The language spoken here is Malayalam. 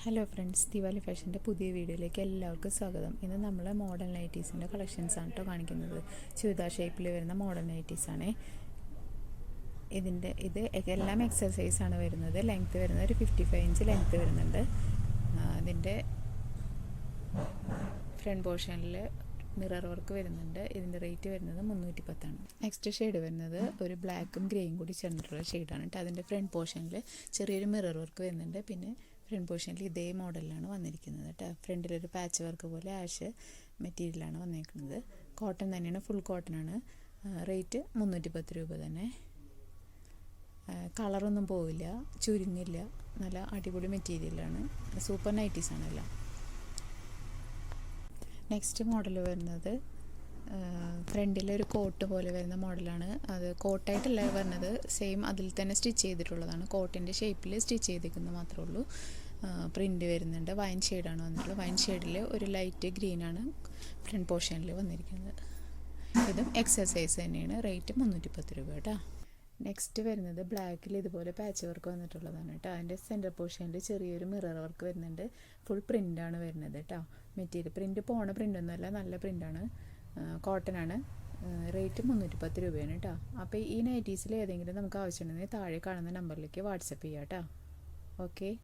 ഹലോ ഫ്രണ്ട്സ്, ദിവാലി ഫാഷൻ്റെ പുതിയ വീഡിയോയിലേക്ക് എല്ലാവർക്കും സ്വാഗതം. ഇന്ന് നമ്മൾ മോഡേൺ നൈറ്റീസിൻ്റെ കളക്ഷൻസാണ് കേട്ടോ കാണിക്കുന്നത്. ചുരിദാർ ഷേപ്പിൽ വരുന്ന മോഡേൺ നൈറ്റീസാണ്. ഇത് എല്ലാം എക്സസൈസാണ് വരുന്നത്. ലെങ്ത്ത് വരുന്നത് ഒരു 55 ഇഞ്ച് ലെങ്ത്ത് വരുന്നുണ്ട്. ഇതിൻ്റെ ഫ്രണ്ട് പോർഷനിൽ മിറർ വർക്ക് വരുന്നുണ്ട്. ഇതിൻ്റെ റേറ്റ് വരുന്നത് 310 ആണ്. നെക്സ്റ്റ് ഷെയ്ഡ് വരുന്നത് ഒരു ബ്ലാക്കും ഗ്രേയും കൂടി ചേർന്നിട്ടുള്ള ഷെയ്ഡാണ് കേട്ടോ. അതിൻ്റെ ഫ്രണ്ട് പോർഷനിൽ ചെറിയൊരു മിറർ വർക്ക് വരുന്നുണ്ട്. പിന്നെ ഫ്രണ്ട് പോർഷനിൽ ഇതേ മോഡലിലാണ് വന്നിരിക്കുന്നത് കേട്ടോ. ഫ്രണ്ടിലൊരു പാച്ച് വർക്ക് പോലെ ആഷ് മെറ്റീരിയലാണ് വന്നിരിക്കുന്നത്. കോട്ടൺ തന്നെയാണ്, ഫുൾ കോട്ടനാണ്. റേറ്റ് 310 രൂപ തന്നെ. കളറൊന്നും പോവില്ല, ചുരുങ്ങില്ല, നല്ല അടിപൊളി മെറ്റീരിയലാണ്. സൂപ്പർ നൈറ്റീസാണല്ലോ. നെക്സ്റ്റ് മോഡൽ വരുന്നത് ഫ്രണ്ടിലൊരു കോട്ട് പോലെ വരുന്ന മോഡലാണ്. അത് കോട്ടായിട്ടല്ല വരുന്നത്, സെയിം അതിൽ തന്നെ സ്റ്റിച്ച് ചെയ്തിട്ടുള്ളതാണ്. കോട്ടിൻ്റെ ഷേപ്പിൽ സ്റ്റിച്ച് ചെയ്തിരിക്കുന്നത് മാത്രമേ ഉള്ളൂ. പ്രിൻ്റ് വരുന്നുണ്ട്. വൈൻ ഷെയ്ഡാണ് വന്നിട്ടുള്ളത്. വൈൻ ഷെയ്ഡിൽ ഒരു ലൈറ്റ് ഗ്രീനാണ് ഫ്രണ്ട് പോർഷനിൽ വന്നിരിക്കുന്നത്. ഇതും എക്സസൈസ് തന്നെയാണ്. റേറ്റ് 310 രൂപ കേട്ടോ. നെക്സ്റ്റ് വരുന്നത് ബ്ലാക്കിൽ ഇതുപോലെ പാച്ച് വർക്ക് വന്നിട്ടുള്ളതാണ് കേട്ടോ. അതിൻ്റെ സെൻറ്റർ പോർഷനിൽ ചെറിയൊരു മിറർ വർക്ക് വരുന്നുണ്ട്. ഫുൾ പ്രിൻ്റാണ് വരുന്നത് കേട്ടോ. മെറ്റീരിയൽ പ്രിൻ്റ് പോണ പ്രിൻ്റൊന്നുമല്ല, നല്ല പ്രിൻ്റാണ്. കോട്ടനാണ്. റേറ്റ് 310 രൂപയാണ് കേട്ടോ. അപ്പോൾ ഈ നൈറ്റീസിൽ ഏതെങ്കിലും നമുക്ക് ആവശ്യമുണ്ടെങ്കിൽ താഴെ കാണുന്ന നമ്പറിലേക്ക് വാട്സപ്പ് ചെയ്യാം കേട്ടോ. ഓക്കെ.